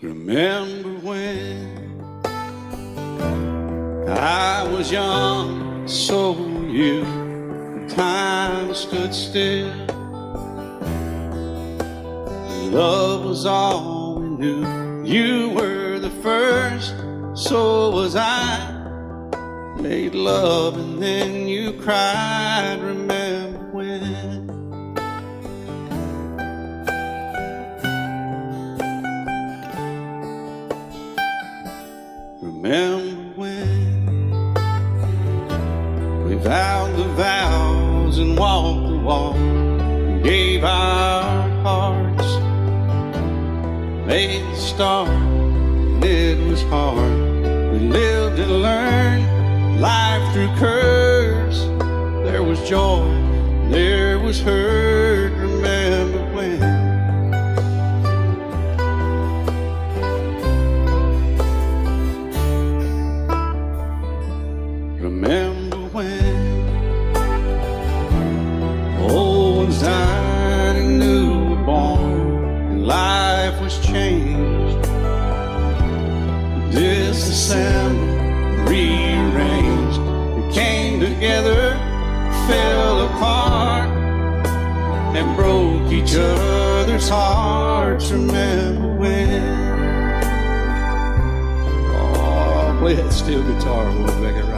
Remember when I was young, so were you, and time stood still. Love was all we knew. You were the first, so was I. Made love and then you cried. Remember when? Remember when we vowed the vows and walked the walk, and gave our hearts, made the start, and it was hard. We lived and learned life through curves. There was joy, there was hurt. Remember when? Remember when old ones died and new were born, and life was changed, disassembled, rearranged. We came together, fell apart, and broke each other's hearts. Remember when? Oh, play that steel guitar, we'll make it right.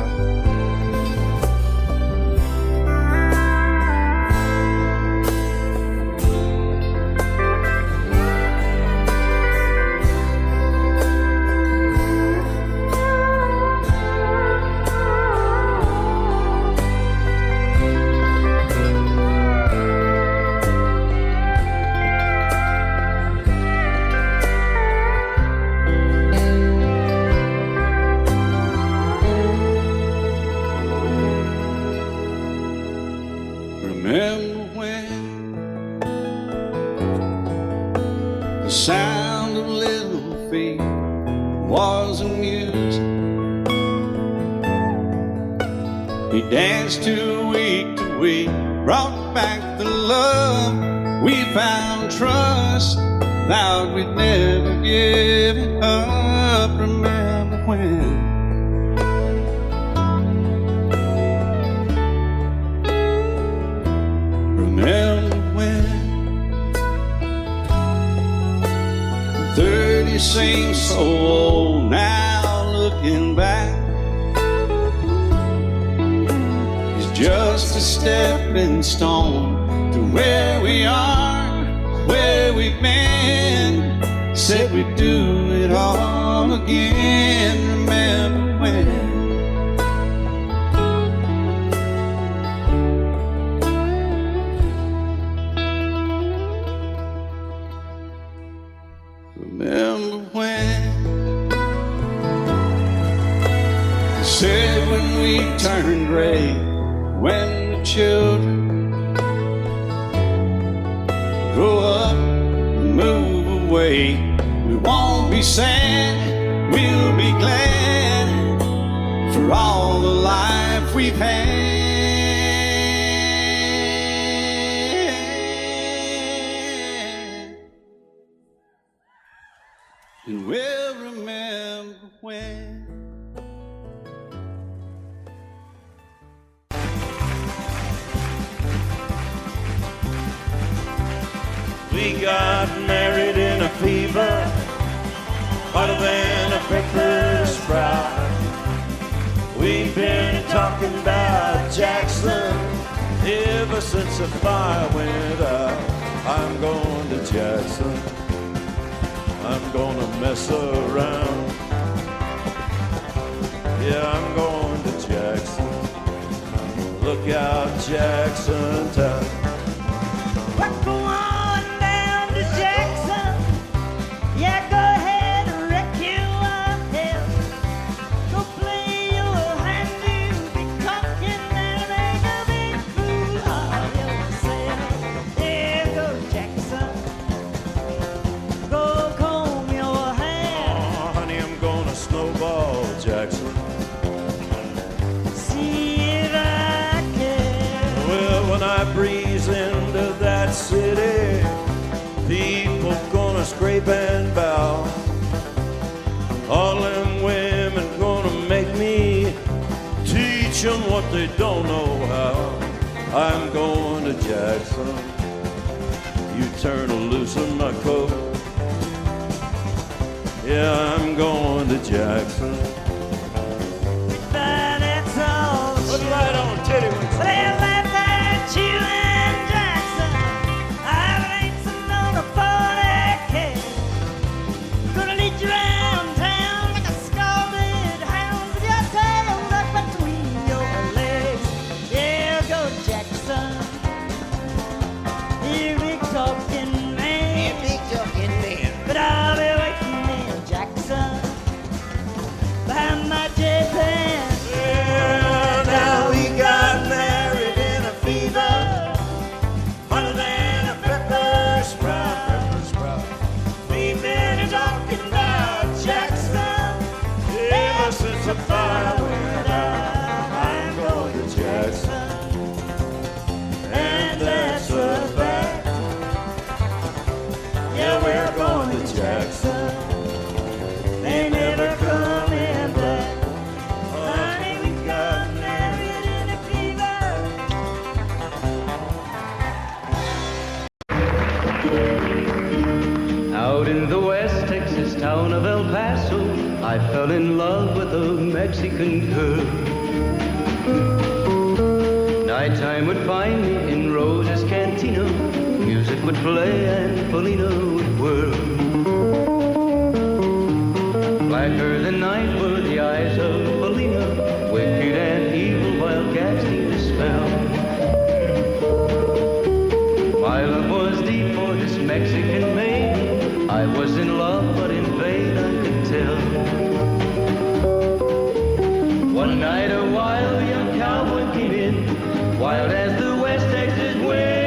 Remember when the sound of little feet was a music we danced to week, brought back the love we found, trust, vowed we'd never give it up. Remember when? Remember when 30 seems so old now, looking back, it's just a stepping stone to where we are, where we've been. Said we'd do it all again. Remember when? Remember when you said when we turned gray, when the children grow up and move away, we won't be sad, we'll be glad for all the life we've had. And we'll remember when. We got married in a fever, hotter than a pepper sprout. We've been talking about Jackson ever since the fire went out. I'm going to Jackson, I'm gonna mess around. Yeah, I'm going to Jackson. Look out, Jackson town. Go on down to Jackson. Yeah, go ahead and wreck your hell. Go play your hand, you'll be talking and make a big fool of yourself. Yeah, go Jackson. Go comb your hair. Oh, honey, I'm gonna snowball Jackson. See if I can. Well, when I breeze into that city, people gonna scrape and bow. teach them what they don't know how. I'm going to Jackson. You turn loose on my coat. Yeah, I'm going to Jackson. But it's all Put it right on, titty wings. they laughed at you in Jackson. I ain't on a 40K. Gonna lead you round town like a scalded hound with your tail tucked between your legs. Yeah, go Jackson. You big talking man. Yeah, big talking man. But I'll be waiting in Jackson behind my jet van. Yeah, now we got married in a fever, hotter than a pepper sprout. We've been talking about Jackson ever since the fire went out. I'm going to Jackson, and that's a fact. Yeah, we're going to Jackson. They never coming back. Honey, we got married in a fever. Out in the West Texas town of El Paso, I fell in love with a Mexican girl. Nighttime would find me in Rose's Cantina. Music would play and Polina would whirl. Blacker than night were the eyes of Polina, wicked and evil while casting a spell. My love was deep for this Mexican maiden. I was in love, but in vain I could tell. One night a wild young cowboy came in, wild as the West Texas wind.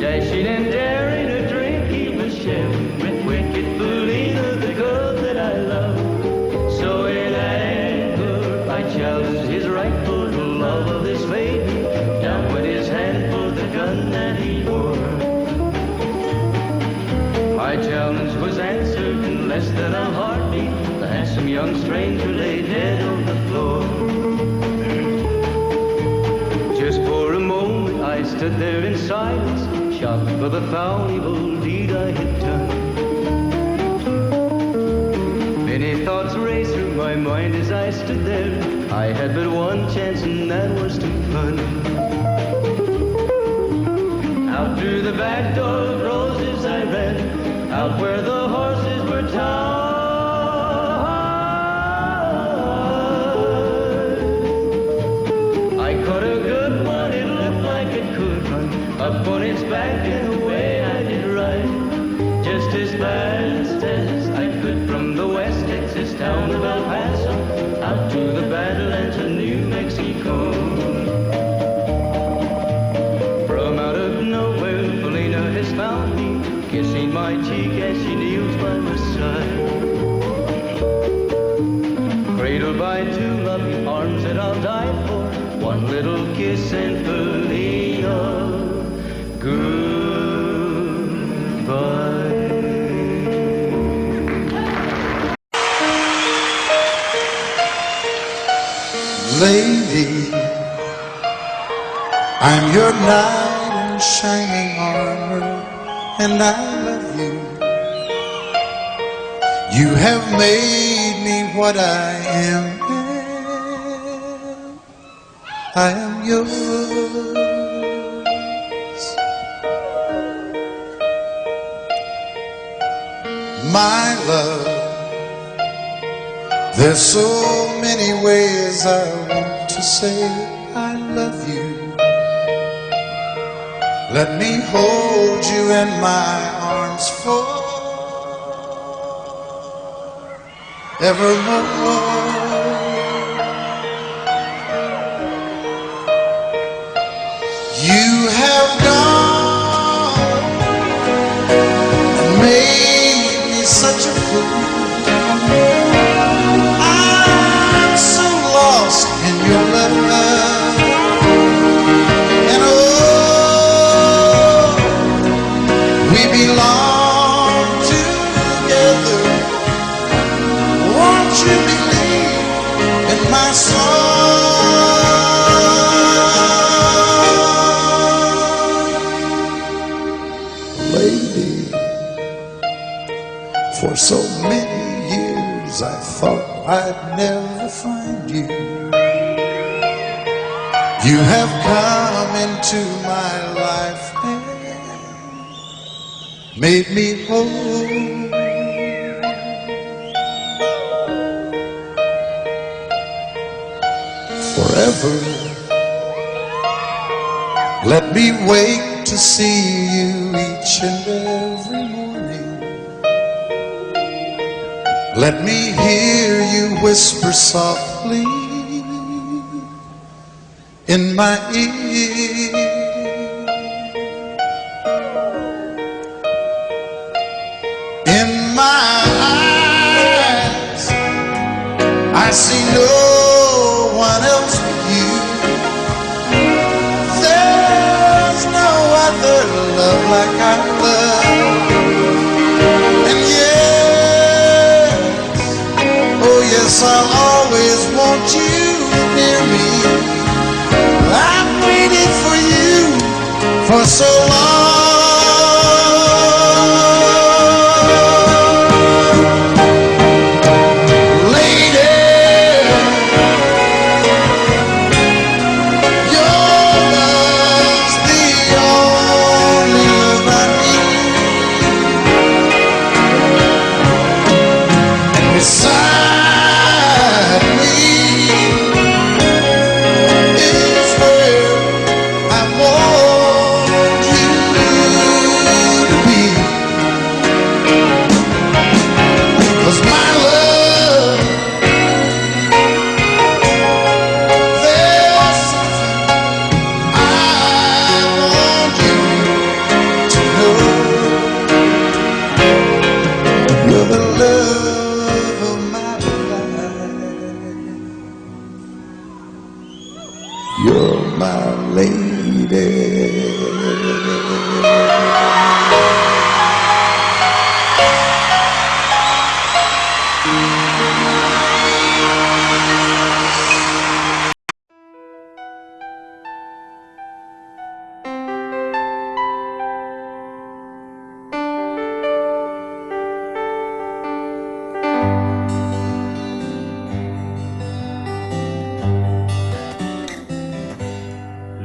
Dashing and daring a drink he was sharing with wicked Polina, the girl that I love. So in anger I challenged his right for the love of this maiden. Down went his hand for the gun that he wore. My challenge was answered in less than a heartbeat. The handsome young stranger lay dead on the floor. Just for a moment I stood there in silence, shocked for the foul evil deed I had done. Many thoughts raced through my mind as I stood there. I had but one chance and that was to run. Out through the back door of Roses I ran, out where the horses were tied. I caught a good one, it looked like it could run, up on its back and away I did ride. Just as fast as I could from the West Texas town of El Paso, out to the Badlands of New Mexico. From out of nowhere, Polina has found me, kissing my cheek as she kneels by my side. Cradled by two loving arms that I'll die for, one little kiss and Polina, goodbye. Lady, I'm your knight in shining armor, and I love you. You have made me what I am. I am yours. My love, there's so many ways I want to say I love you. Let me hold you in my arms forevermore. You have gone and made me such a fool. I'm so lost in your love, and oh, we belong together my song. Lady, for so many years I thought I'd never find you. You have come into my life and made me whole. Forever, let me wake to see you each and every morning. Let me hear you whisper softly in my ear. In my eyes, I see no one else but you. There's no other love like I love. And yes, oh yes, I'll always want you near me. I've waited for you for so long. Lady, your love's the only love I need. And beside me is where I want you to be. 'Cause my love, there's something I want you to know. You're the love of my life. You're my lady.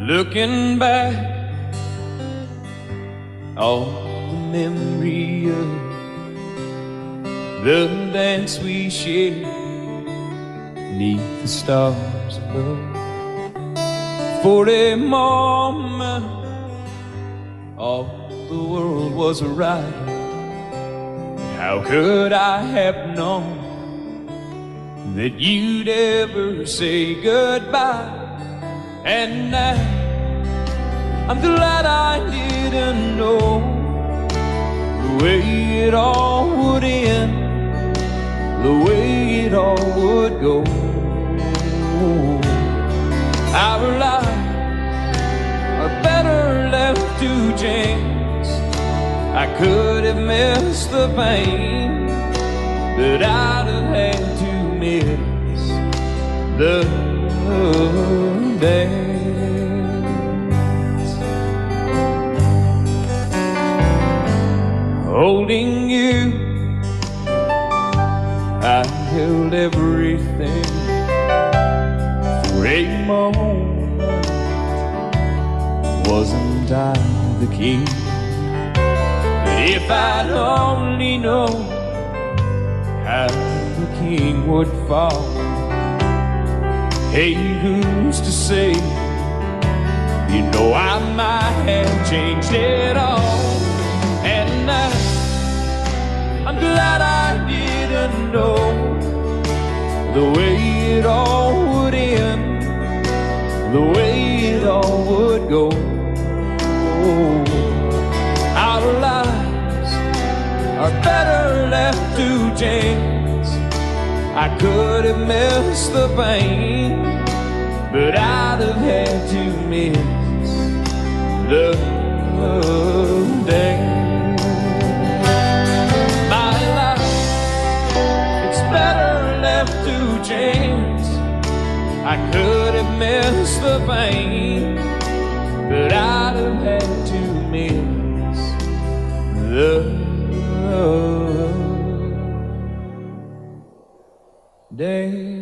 Looking back, all the memory of the dance we shared neath the stars above. For a moment, all the world was right. How could I have known that you'd ever say goodbye? And now I'm glad I didn't know the way it all would end, the way it all would go. Our lives are better left to chance. I could have missed the pain, but I'd have had to miss the dance. Holding you, I held everything for a moment. Wasn't I the king? But if I'd only known how the king would fall. Hey, who's to say? You know I might have changed it all. And now I'm glad I didn't know the way it all would end, the way it all would go. Our lives are better left to chance. I could have missed the pain, but I'd have had to miss the dance. My life, it's better left to chance. I could have missed the pain, but I'd have had to miss the days.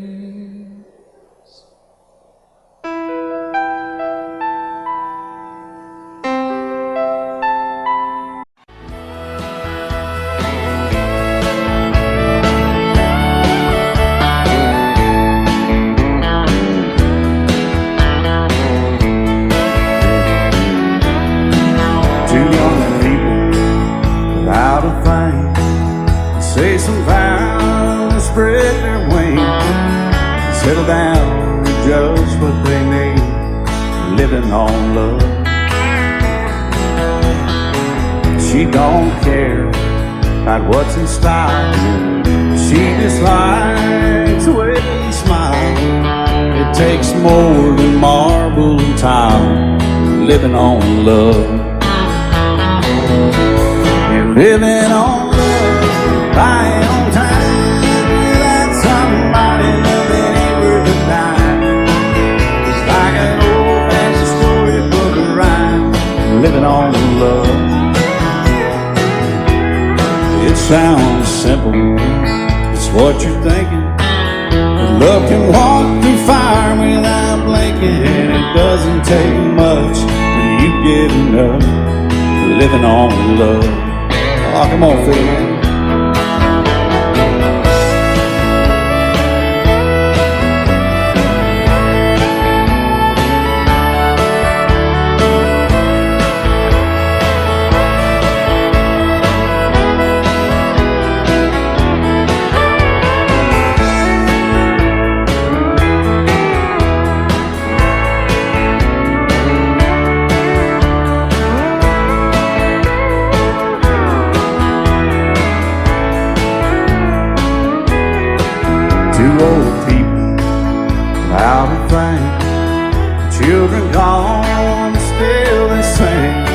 Say some vows and spread their wings, settle down and just what they need, living on love. She don't care about what's in style, she just likes the way he smiles. It takes more than marble and tile, living on love. You're living on buying on time without somebody loving ain't worth a dime. It's like an old-fashioned storybook of rhyme, living on love. It sounds simple, it's what you're thinking. But love can walk through fire without blinking, and it doesn't take much when you get enough, living on love. Oh, come on, Phil. Children gone, still they sing,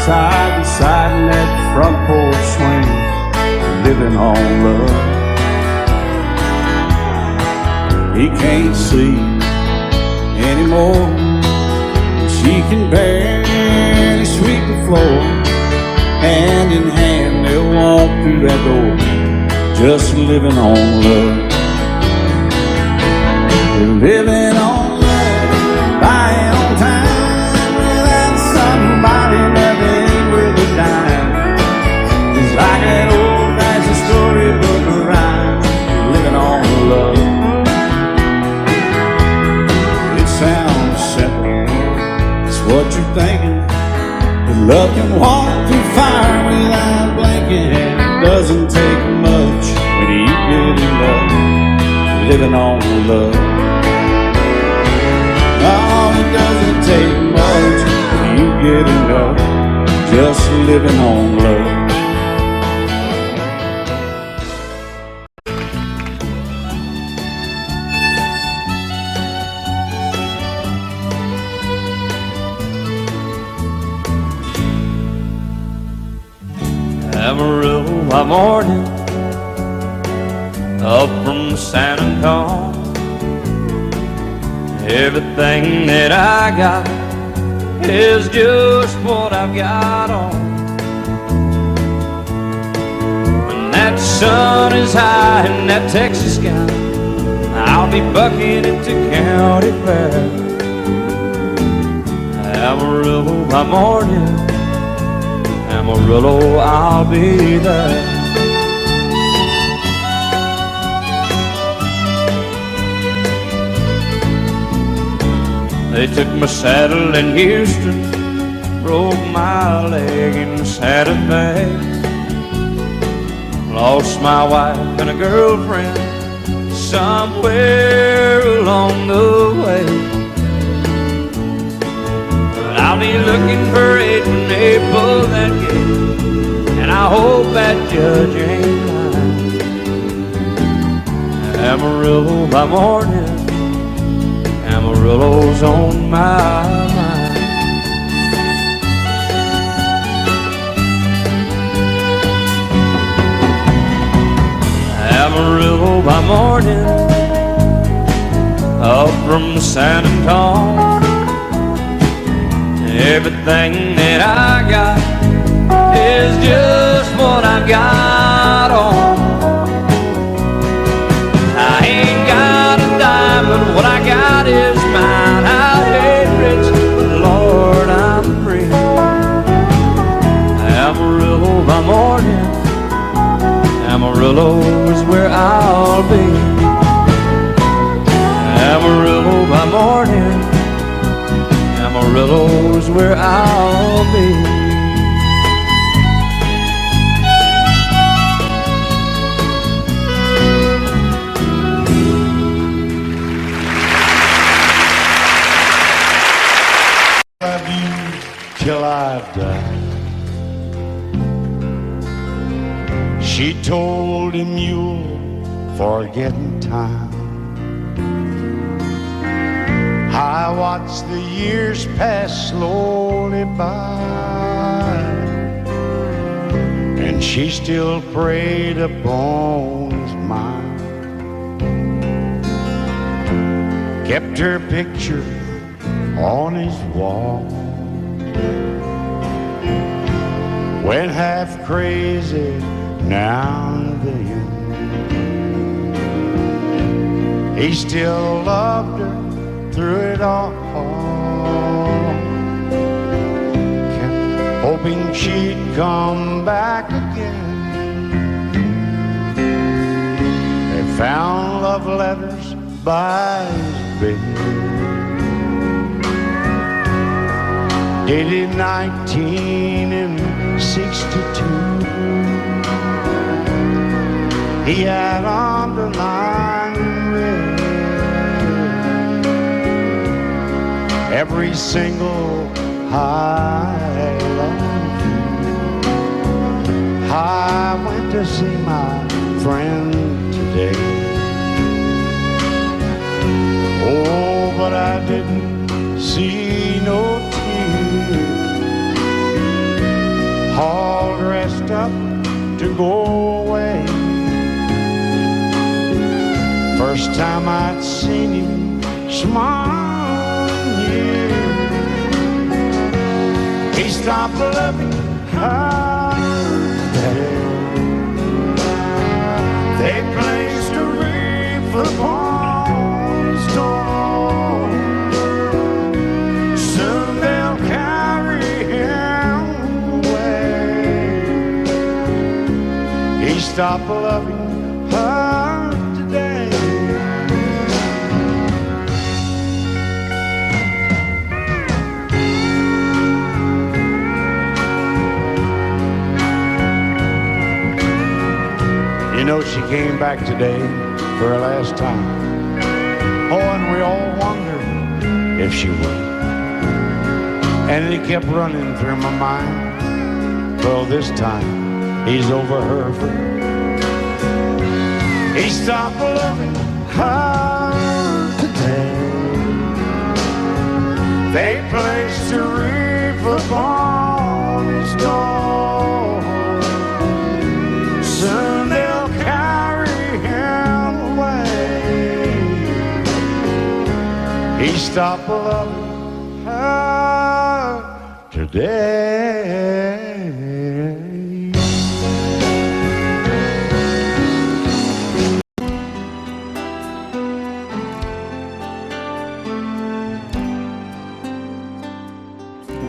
side by side in that front porch swing, living on love. He can't see anymore, she can barely sweep the floor. Hand in hand they'll walk through that door, just living on love. They're living on buying on time without somebody that ain't worth a dime. It's like an old-fashioned storybook of rhyme, living on love. It sounds simple, it's what you're thinking. But love can walk through fire without blinking, and it doesn't take much when you get in love, living on love. Oh, it doesn't take much when you get enough, just living on love. Amarillo by morning, up from San Antonio. Everything that I got is just what I've got on. When that sun is high in that Texas sky, I'll be bucking into county fair. Amarillo by morning, Amarillo, I'll be there. They took my saddle in Houston, broke my leg in Santa Fe. Lost my wife and a girlfriend somewhere along the way. But I'll be looking for it when they pull that gate, and I hope that judge ain't lying. Amarillo by morning, Amarillo's on my mind. Amarillo by morning, up from San Antonio. Everything that I got is just what I got on. I ain't got a dime, but what I got is mine. I ain't rich, but Lord, I'm free. Amarillo by morning, Amarillo is where I'll be. Amarillo by morning, Amarillo is where I'll be. Love you till I die. She told him you'll forget in time. I watched the years pass slowly by, and she still preyed upon his mind. Kept her picture on his wall. Went half crazy now and then. He still loved her through it all. Kept hoping she'd come back again. They found love letters by his bed, dated 1962. He had underlined in red every single I love you. I went to see my friend today. Oh, but I didn't see no tears. All dressed up to go away. First time I'd seen him smile in years. He stopped loving her today. They placed a wreath upon his door. Soon they'll carry him away. He stopped loving her today. You know, she came back today for her last time. Oh, and we all wondered if she would. And it kept running through my mind. Well, this time he's over her for good. He stopped loving her today. They placed a wreath upon his door. Soon they'll carry him away. He stopped loving her today.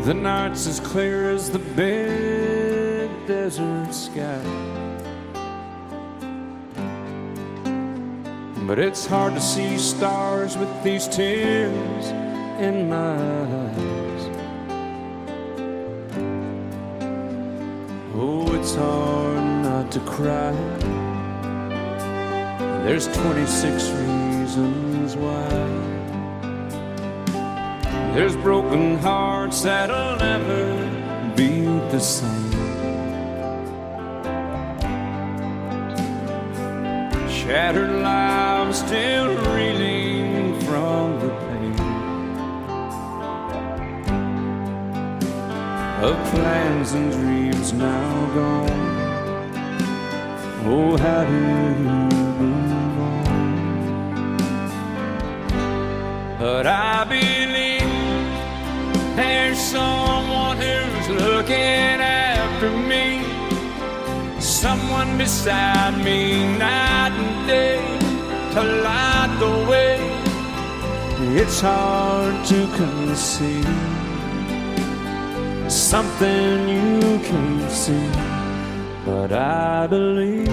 The night's as clear as the big desert sky, but it's hard to see stars with these tears in my eyes. Oh, it's hard not to cry. There's 26 reasons why. There's broken hearts that'll never be the same. Shattered lives still reeling from the pain of plans and dreams now gone. Oh, how do you move on? but I believe there's someone who's looking after me, someone beside me night and day to light the way. It's hard to conceive something you can't see, but I believe.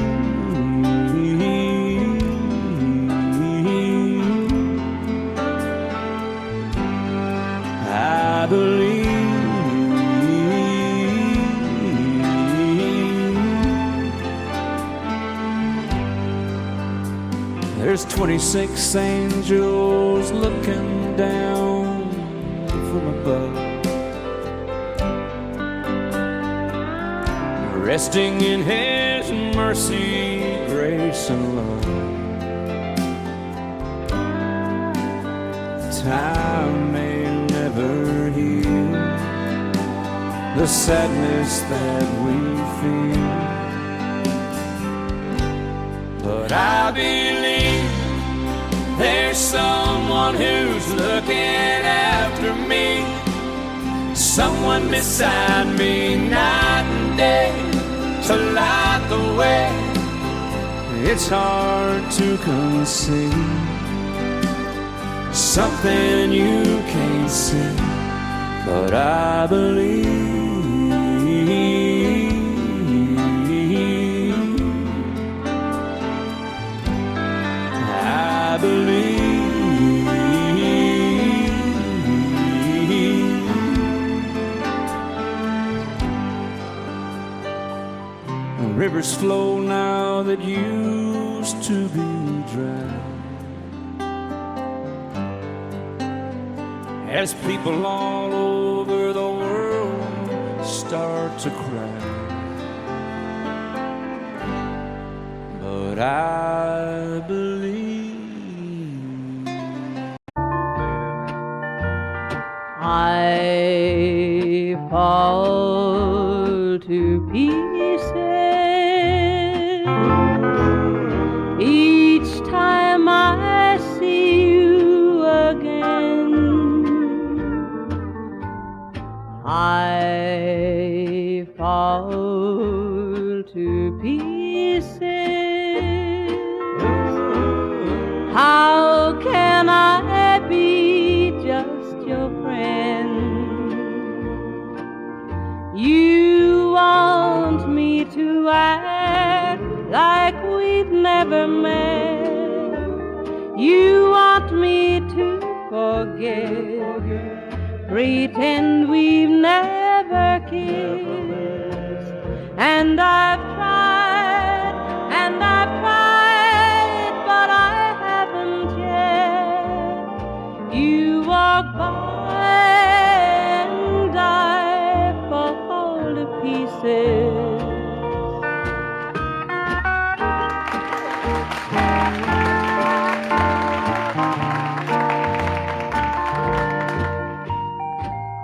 I believe. There's 26 angels looking down from above, resting in His mercy, grace, and love. Time may never heal the sadness that we feel, but I believe there's someone who's looking after me, someone beside me night and day to light the way. It's hard to conceive something you can't see, but I believe. I believe. Rivers flow now that used to be dry, as people all over the world start to cry. But I believe. I fall to pieces each time I see you again. I fall to pieces. How can I be just your friend? You want me to act like we've never met. You want me to forget, pretend we've never kissed. And I've tried, but I haven't yet. You walk by and I fall to pieces.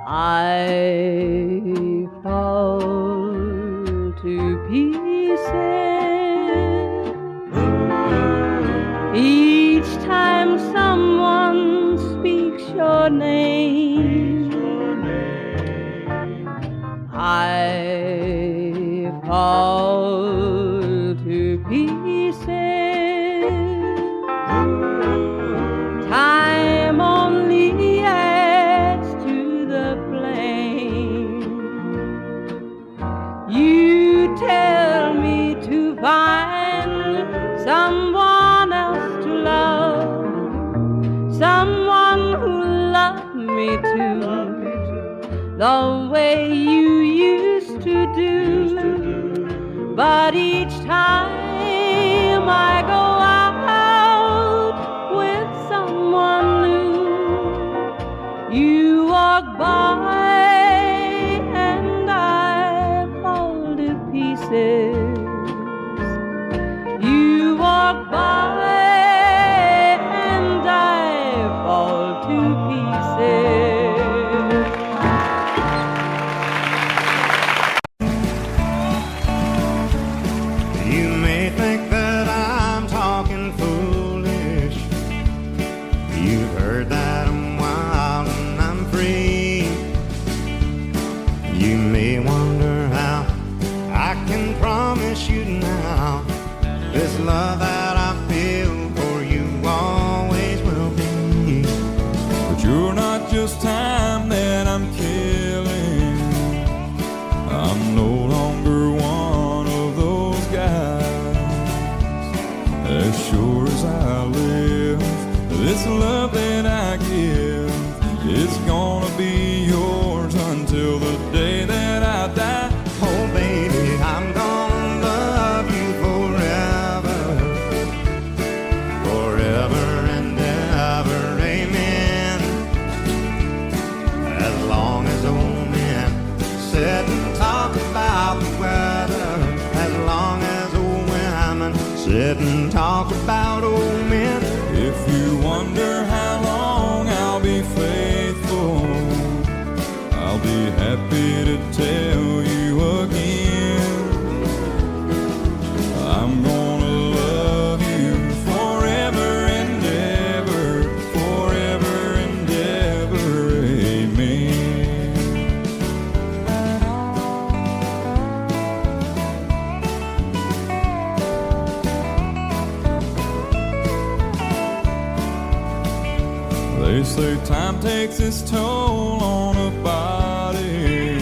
I fall to pieces each time someone speaks your name. I fall to pieces. Time only adds to the flame. You tell me to find someone else to love, someone who loved me too, the way you used to do. But each time I go out with someone new, you walk by and I fall to pieces. You walk by and I fall to pieces. You may think that I'm talking foolish. You've heard that a love that I give, it's gonna be yours until the day that I die. Oh, baby, I'm gonna love you forever, forever and ever, amen. As long as old men sit and talk about the weather, as long as old women sit and talk about old men. If you wonder how long I'll be faithful, I'll be happy to tell you again. I'm gonna love you forever and ever, forever and ever, amen. They say time takes its toll on a body,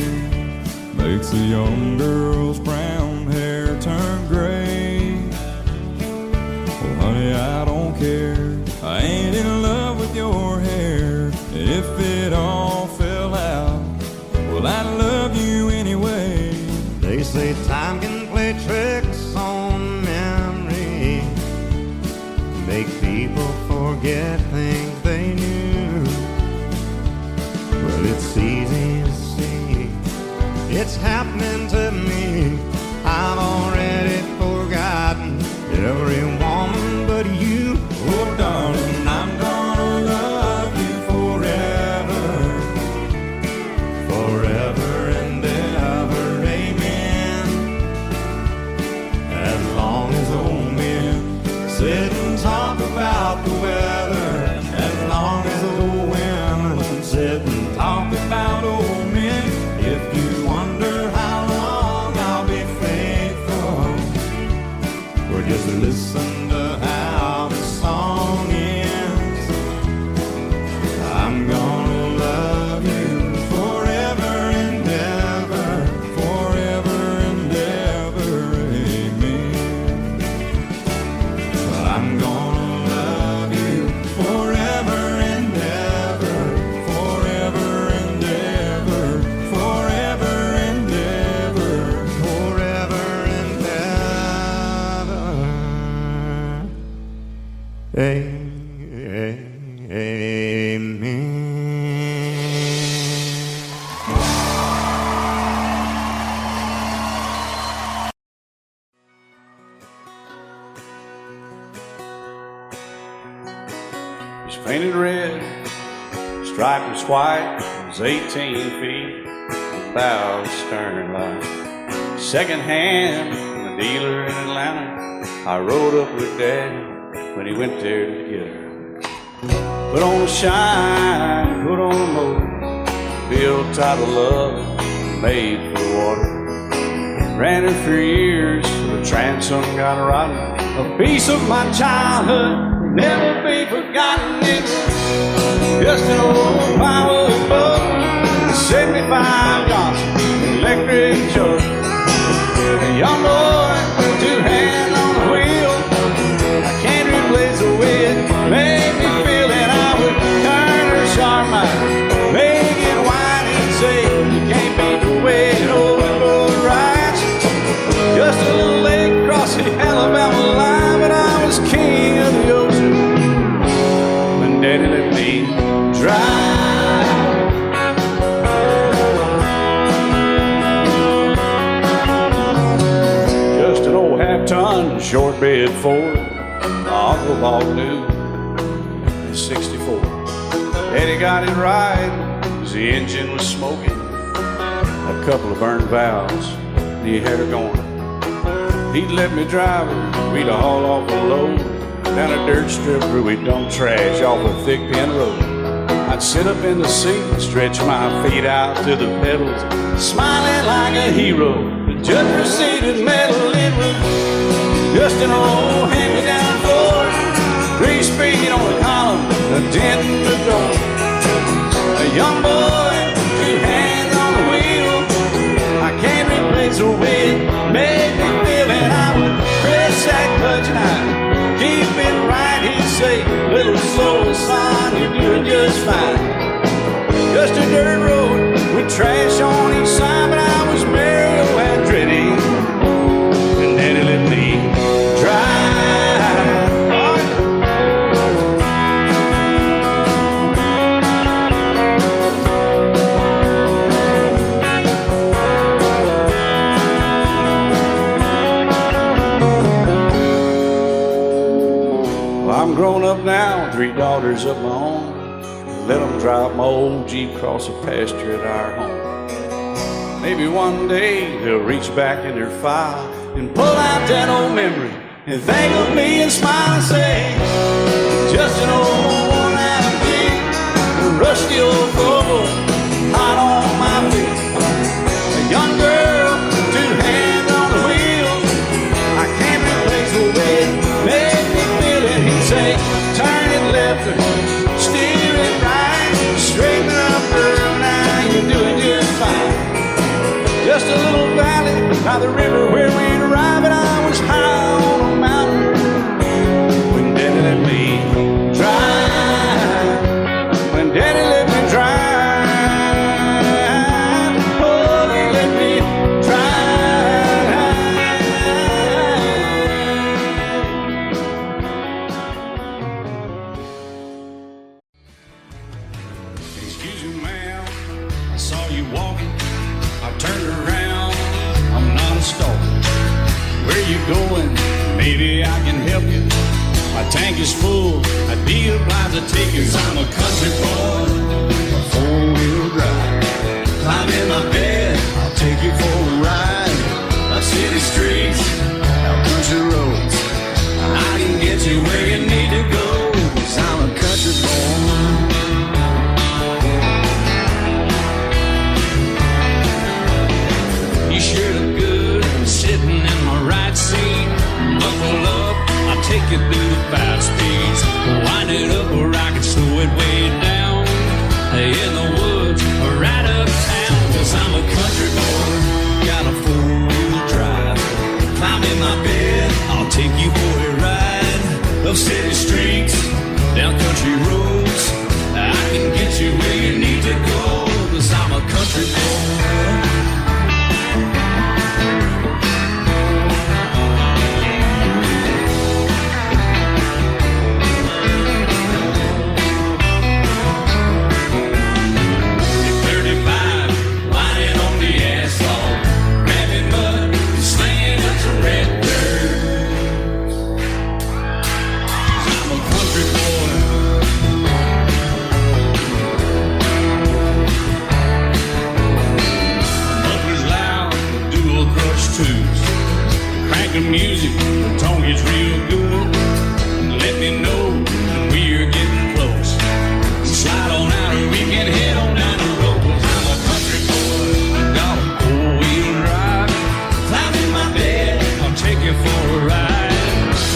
makes a young girl's brown hair turn gray. Well, honey, I don't care, I ain't in love with your hair. If it all fell out, well, I love you anyway. They say time can play tricks on memory, make people forget things they knew. Well, it's easy to see, it's happening to me. I've already forgotten every woman but you. Oh, darling, I'm gonna love you forever, forever and ever, amen. As long as old men sit and talk about the weather, as long as old women sit and talk about old men. If you wonder how long I'll be faithful, or just listen to how the song ends, I'm gonna love you forever and ever, forever and ever, amen. I'm gonna love you forever and ever, forever and ever, forever and ever, forever and ever, amen. He's painted red, stripe was white, it was 18 feet, about stern line. Second hand from a dealer in Atlanta, I rode up with Dad when he went there to get her. Put on a shine, put on a motor, built out of love, made for water. Ran her for years, the transom got rotten. A piece of my childhood, never be forgotten. It's just an old firewood boat, 75 Johnson, electric choke. A young boy, two hands on the wheel. I can't replace the way it made me feel that I would turn her sharp mind, make it whine and say, you can't beat the way it always goes right. Just a little lake across the Alabama line, but I was king of the ocean when Daddy let me drive. Just an old half-ton short bed Ford, Uncle Bob knew in '64. Daddy got it right, 'cause the engine was smoking, a couple of burned valves, and he had her going. He'd let me drive her, we'd haul off a load down a dirt strip where we'd dump trash off a thick pin road. I'd sit up in the seat and stretch my feet out to the pedals, smiling like a hero. The judge proceeded metal, it was just an old hand-me-down Ford, 3-speed on the column, a dent in the door. A young boy, two hands on the wheel, I can't replace the way it made me feel. And I would press that clutch and I'd keep it right, he'd say, little slow, son. fine. Just a dirt road with trash on each side, but I was Mario Andretti, and Daddy let me drive. Well, I'm grown up now, 3 daughters of my own. Let them drive my old Jeep across the pasture at our home. Maybe one day they'll reach back in their file and pull out that old memory and think of me and smile and say, just an old worn-out Jeep, a rusty old Volvo, hot on my feet. A young girl, 2 hands on the wheel. I can't replace the way it made me feel it. He'd say, turn it left or steer it right, straighten up, girl, now you're doing just fine. Just a little valley by the river where we'd arrive, and I was high on a mountain when Daddy let me drive. When Daddy let me drive, oh, he let me drive. Excuse me, ma'am, I saw you walking. I turned around, I'm not a stalker. Where you going? Maybe I can help you. My tank is full, I'd be obliged to take you. 'Cause I'm a country boy, a 4-wheel drive. Climb in my bed, I'll take you for a ride. Up city streets, out country roads. I can get you where you need to go. 'Cause I'm a country boy. You sure look good sitting in my right seat. Buckle up, I'll take you through the 5 speeds. Wind it up where I can slow it way down. In the woods or right uptown. 'Cause I'm a country boy, got a 4-wheel drive. Climb in my bed, I'll take you for a ride. Up city streets, down country roads. I can get you where you need to go. 'Cause I'm a country boy. Crank the music, the tone gets real good. Let me know when we're getting close. Slide on out and we can head on down the road. 'Cause I'm a country boy, got a 4-wheel drive. Climb in my bed, I'll take you for a ride.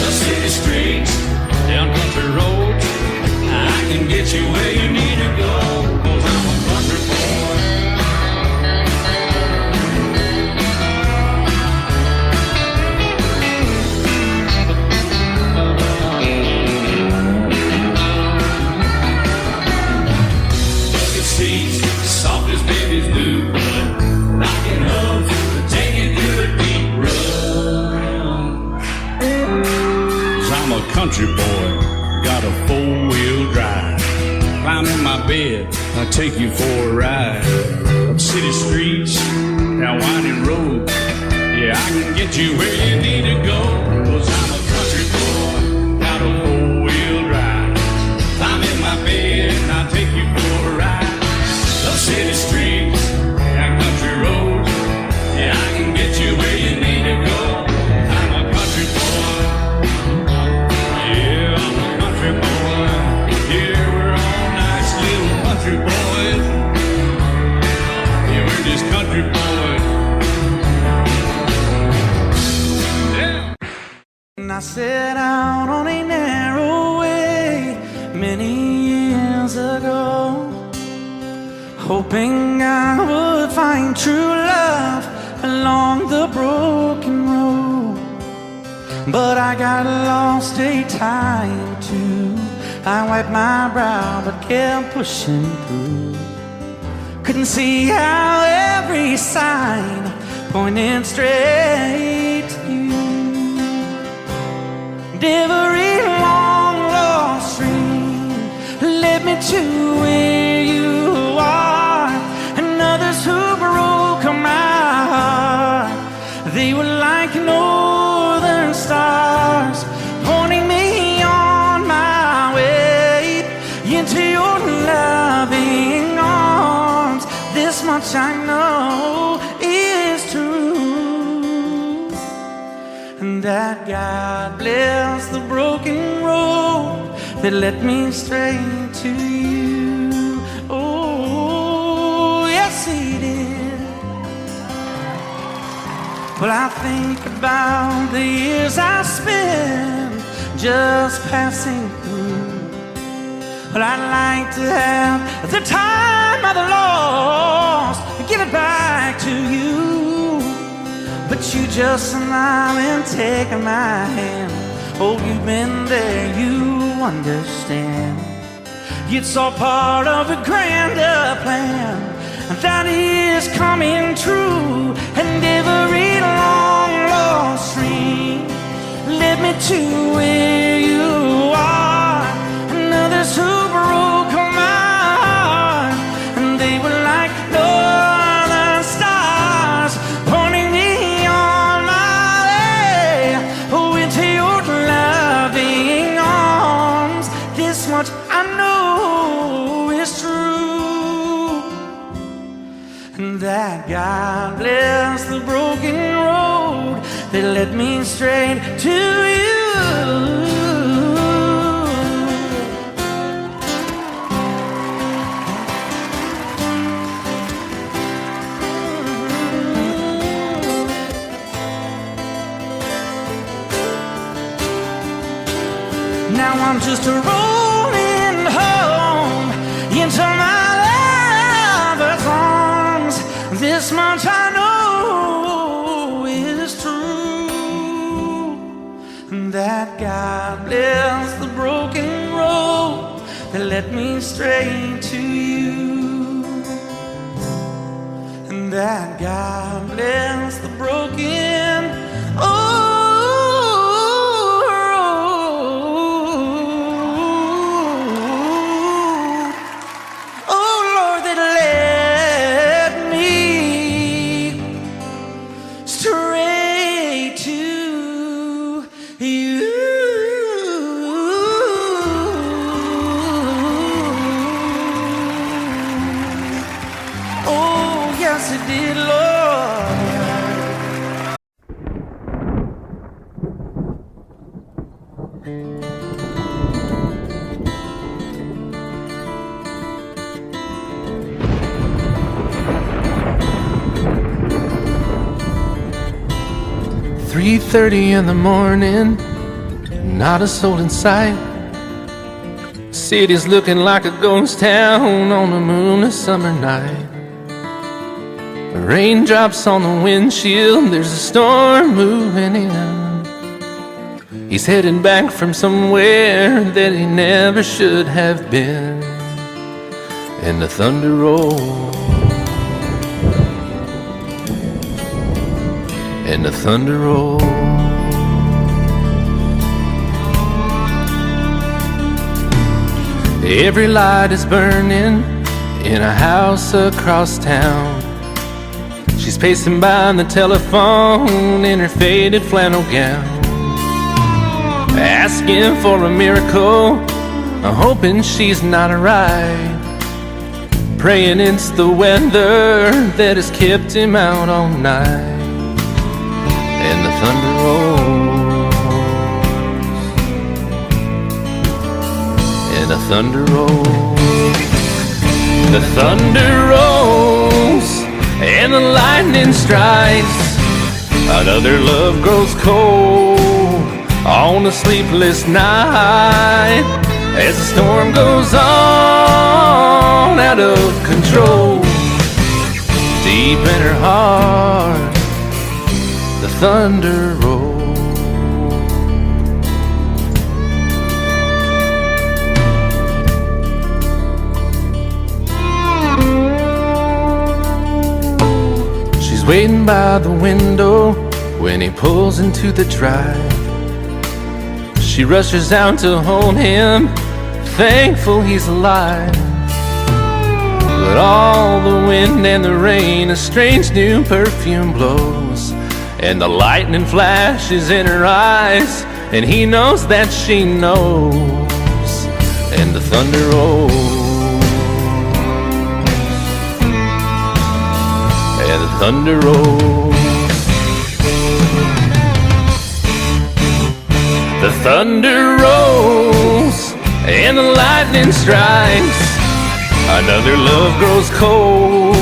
The city streets, down country roads. I can get you where you need to go. 'Cause I'm a country boy. Soft as babies do, but rocking up to take you through a deep run. 'Cause I'm a country boy, got a 4-wheel drive. Climb in my bed, I'll take you for a ride. Up city streets, down winding roads. Yeah, I can get you where you need to go. 'Cause I'm a country boy, got a 4-wheel drive. Climb in my bed, and I'll take you for a ride. Up city streets, down country roads. Yeah, I can get you where you need to go. I'm a country boy. Yeah, I'm a country boy. Yeah, we're all nice little country boys. Yeah, we're just country boys. Yeah. And I set out on a narrow way many years ago, hoping I would find true love along the broken road. But I got lost a time or two, I wiped my brow but kept pushing through. Couldn't see how every sign pointed straight to you. And every long lost stream led me to where you are. And others who broke my heart, they were like northern stars, pointing me on my way into your loving arms. This much I know is true, and that God bless the broken road that led me straight to you. Oh, yes, He did. Well, I think about the years I spent just passing through. Well, I'd like to have the time of the lost, give it back to you. But you just smile and take my hand. Oh, you've been there, you understand. It's all part of a grander plan that is coming true. And every long lost stream led me to where you are. And others who broke my heart, and they were like northern stars, pointing me on my way into your loving arms. This much I know is true, and that God bless the broken road that led me straight to you. Now I'm just rolling home into my lover's arms. This much I know is true, and that God bless the broken road that led me straight to you. And that God bless the broken did, Lord. 3:30 in the morning, not a soul in sight. City's looking like a ghost town on a moonless summer night. Raindrops on the windshield, there's a storm moving in. He's heading back from somewhere that he never should have been. And the thunder rolls, and the thunder rolls. Every light is burning in a house across town. She's pacing by the telephone in her faded flannel gown, asking for a miracle, hoping she's not right, praying it's the weather that has kept him out all night. And the thunder rolls, and the thunder rolls. The thunder rolls, and the lightning strikes. Another love grows cold on a sleepless night, as the storm goes on out of control. Deep in her heart, the thunder rolls. waiting by the window when he pulls into the drive. She rushes out to hold him, thankful he's alive. But all the wind and the rain, a strange new perfume blows, and the lightning flashes in her eyes, and he knows that she knows, and the thunder rolls, and the thunder rolls. The thunder rolls and the lightning strikes. Another love grows cold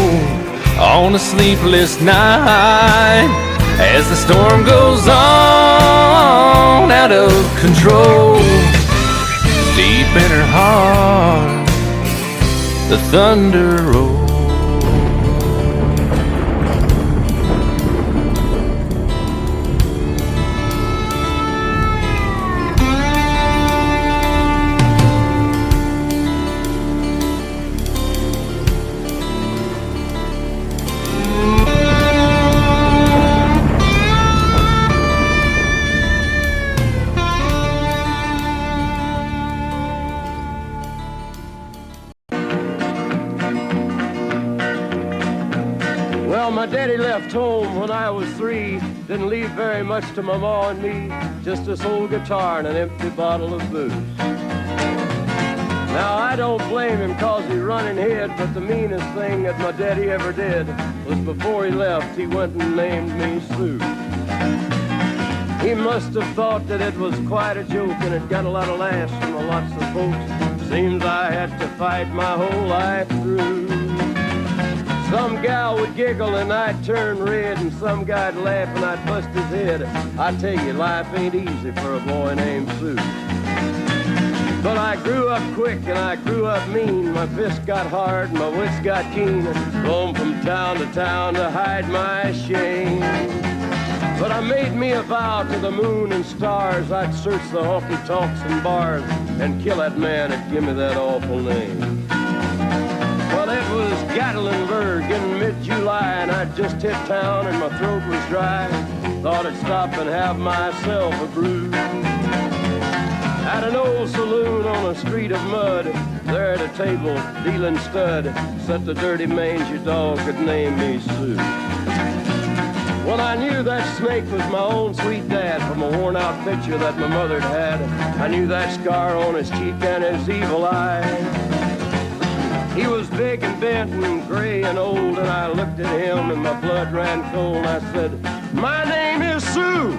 on a sleepless night as the storm goes on out of control. Deep in her heart, the thunder rolls. My daddy left home when I was 3. Didn't leave very much to my ma and me, just this old guitar and an empty bottle of booze. Now I don't blame him cause he running hid, but the meanest thing that my daddy ever did was before he left, he went and named me Sue. He must have thought that it was quite a joke, and it got a lot of laughs from lots of folks. Seems I had to fight my whole life through. Some gal would giggle and I'd turn red, and some guy'd laugh and I'd bust his head. I tell you, life ain't easy for a boy named Sue. But I grew up quick and I grew up mean. My fists got hard and my wits got keen. Roamed from town to hide my shame. But I made me a vow to the moon and stars, I'd search the honky-tonks and bars and kill that man that give me that awful name. Well, it was Gatlinburg in mid-July, and I'd just hit town and my throat was dry. Thought I'd stop and have myself a brew. At an old saloon on a street of mud, there at a table, dealing stud, sat the dirty mangy dog that named me Sue. Well, I knew that snake was my own sweet dad from a worn-out picture that my mother'd had. I knew that scar on his cheek and his evil eye. He was big and bent and gray and old, and I looked at him and my blood ran cold. And I said, "My name is Sue.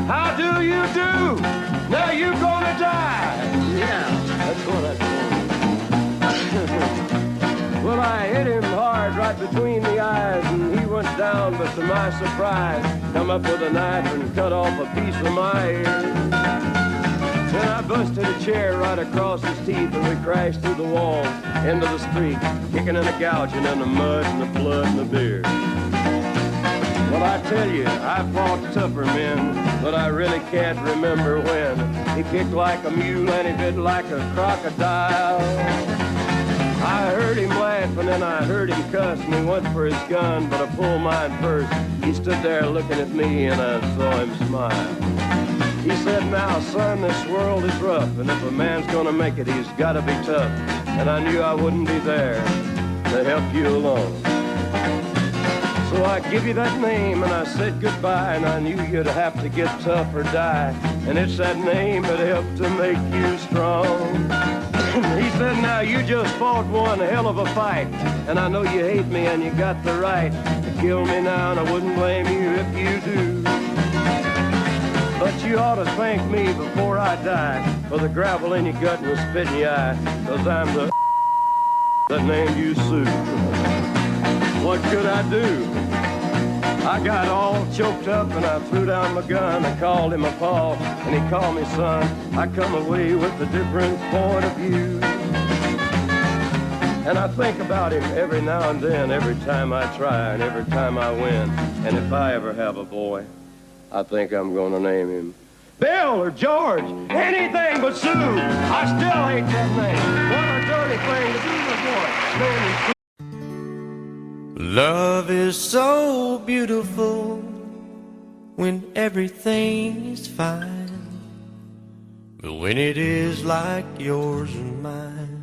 How do you do? Now you gonna die." Yeah, that's what I told him. Well, I hit him hard right between the eyes, and he went down, but to my surprise, come up with a knife and cut off a piece of my ear. Then I busted a chair right across his teeth, and we crashed through the wall into the street, kicking and a gouging in the mud and the blood and the beer. Well, I tell you, I fought tougher men, but I really can't remember when. He kicked like a mule and he bit like a crocodile. I heard him laugh and then I heard him cuss, and he went for his gun, but I pulled mine first. He stood there looking at me and I saw him smile. He said, "Now, son, this world is rough, and if a man's gonna make it, he's gotta be tough." And I knew I wouldn't be there to help you along. So I give you that name and I said goodbye, and I knew you'd have to get tough or die. And it's that name that helped to make you strong. He said, "Now you just fought one hell of a fight, and I know you hate me and you got the right to kill me now, and I wouldn't blame you if you do. But you ought to thank me before I die for the gravel in your gut and the spit in your eye, 'cause I'm the that named you Sue." What could I do? I got all choked up and I threw down my gun. I called him a pa and he called me son. I come away with a different point of view. And I think about him every now and then, every time I try and every time I win. And if I ever have a boy, I think I'm gonna name him Bill or George, anything but Sue. I still hate that name. What a dirty thing to do to a boy. Love is so beautiful when everything is fine, but when it is like yours and mine,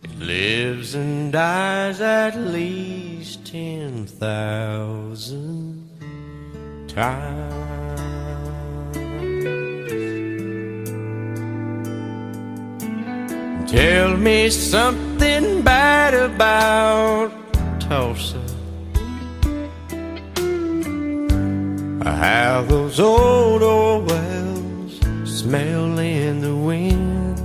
it lives and dies at least 10,000 times. Tell me something bad about Tullsa, how those old wells smell in the wind.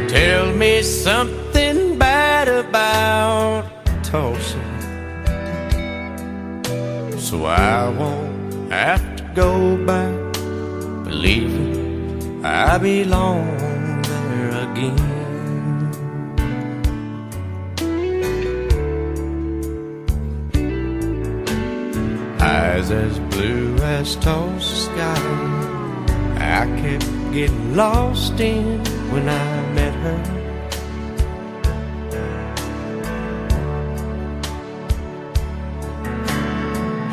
Tell me something bad about Tullsa, so I won't have to go back believing I belong there again. Eyes as blue as Tullsa sky, I kept getting lost in when I met her.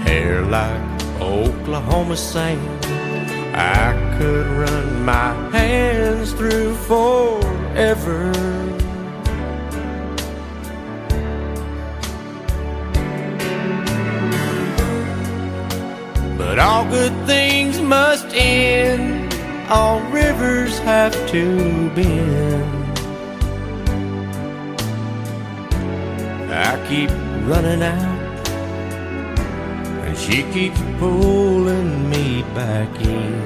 Hair like Oklahoma sand, I could run my hands through forever. But all good things must end, all rivers have to bend. I keep running out, and she keeps pulling me back in.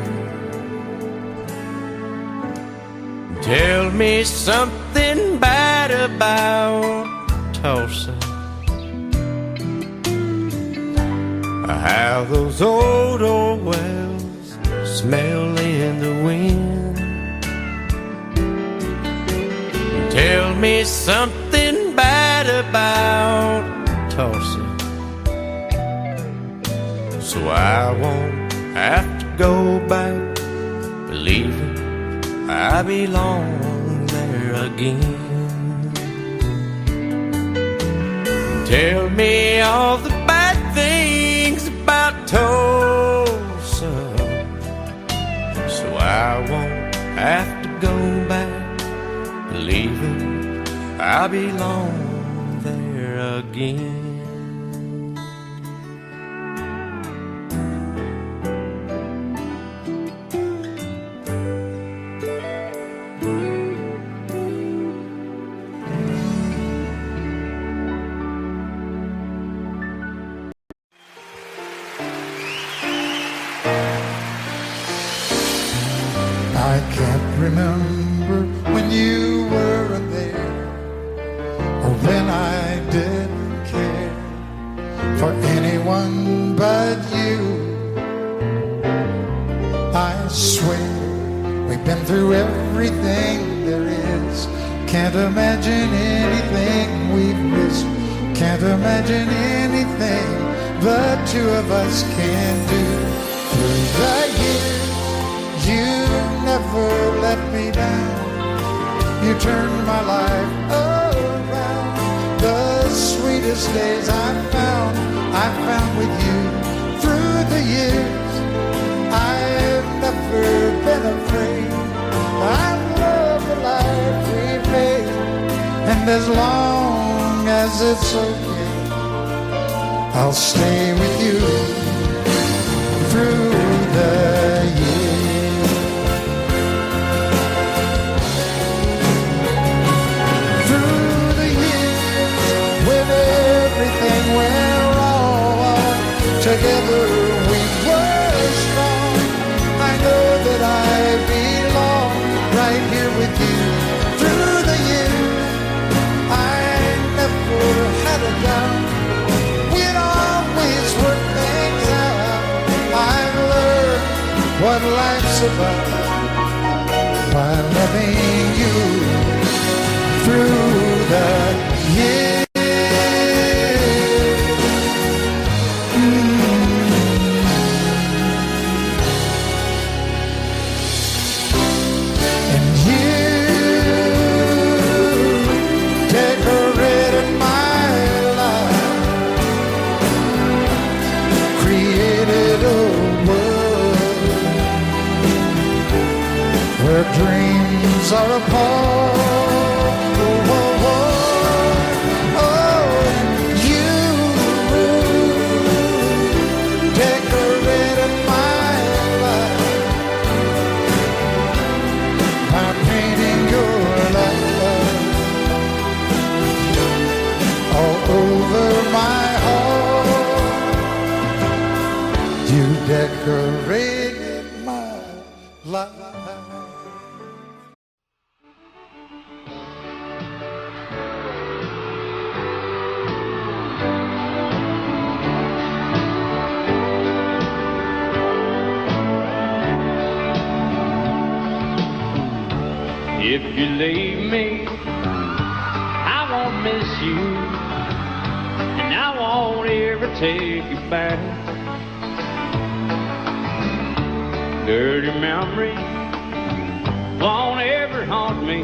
Tell me something bad about Tullsa, how those old wells smell in the wind. Tell me something bad about Tullsa, so I won't have to go back believing I belong there again. Tell me all the bad things about Tullsa, so I won't have to go back believing I belong there again. I can't remember when you weren't there, or when I didn't care for anyone but you. I swear we've been through everything there is. Can't imagine anything we've missed. Can't imagine anything the two of us can do. Through the years, you never let me down. You turned my life around. The sweetest days I found with you. Through the years, I've never been afraid. I love the life we've made, and as long as it's okay, I'll stay with you through the years. Through the years, when everything went wrong, together we were strong. I know that I belong right here with you. Through the years, I never had a doubt. We'd always work things out. I've learned what life's about by loving you through the years. And you decorated are apart. Oh, oh, oh, oh, you decorated my life by painting your life all over my heart. You decorated my life. If you leave me, I won't miss you, and I won't ever take you back. Dirty memories won't ever haunt me,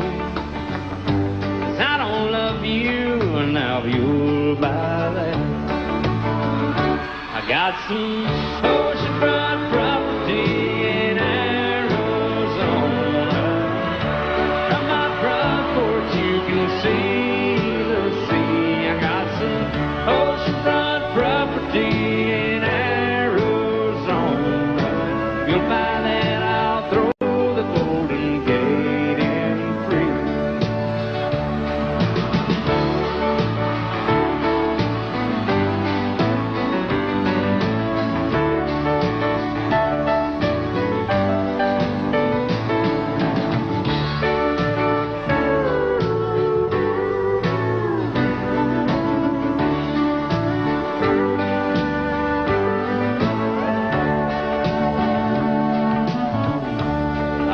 'cause I don't love you, and now you'll buy that. I got some oceanfront property in Arizona. From my front porch you can see the sea. I got some oceanfront property in Arizona. You'll buy that, I'll throw the Golden Gate in free.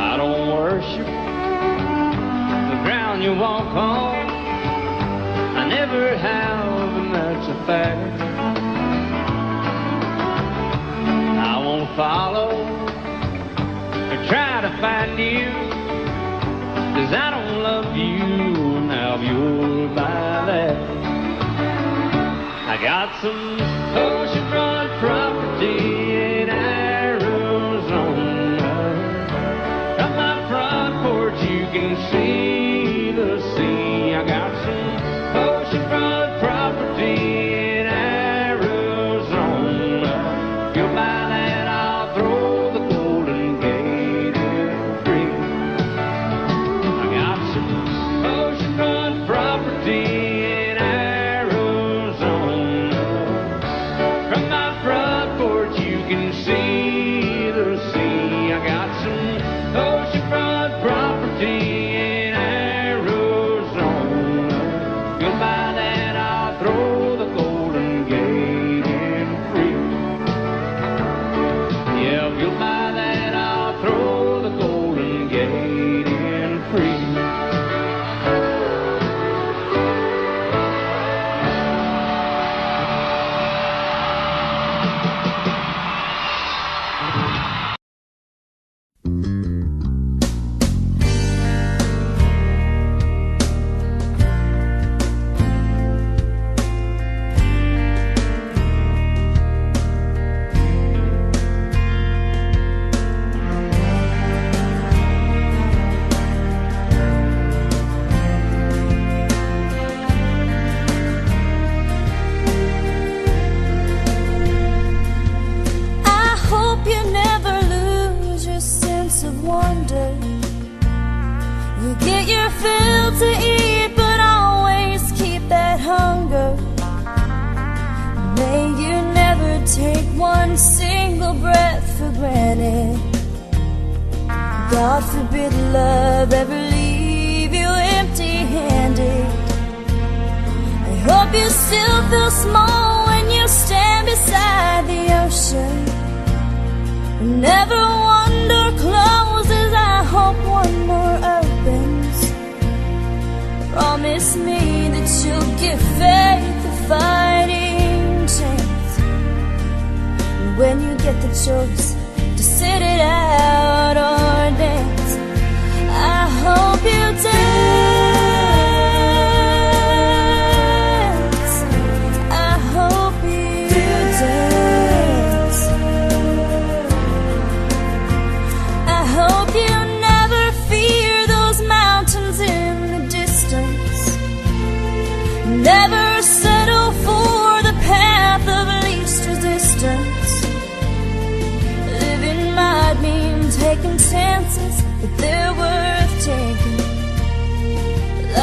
I don't worship the ground you walk on. I never have, and that's a fact. I won't follow or try to find you, 'cause I don't love you, now you'll buy that. I got some oceanfront property in Arizona. From my front porch you can see the sea. I got some oceanfront property in Arizona. You'll buy that, I'll throw the Golden Gate in free. I got some oceanfront property in Arizona. From my front porch you can see the sea. I got some oceanfront property in Arizona. You'll buy that, I'll throw the Golden Gate in free. Yeah, if you'll buy that, I'll throw the Golden Gate in free. I hope you never lose your sense of wonder. You get your fill to eat, but always keep that hunger. May you never take one single breath for granted. God forbid love ever leave you empty-handed. I hope you still feel small when you stand beside the ocean. Never one door closes, I hope one more opens. Promise me that you'll give faith a fighting chance. And when you get the choice to sit it out or dance, I hope you dance. I hope you dance. I hope you never fear those mountains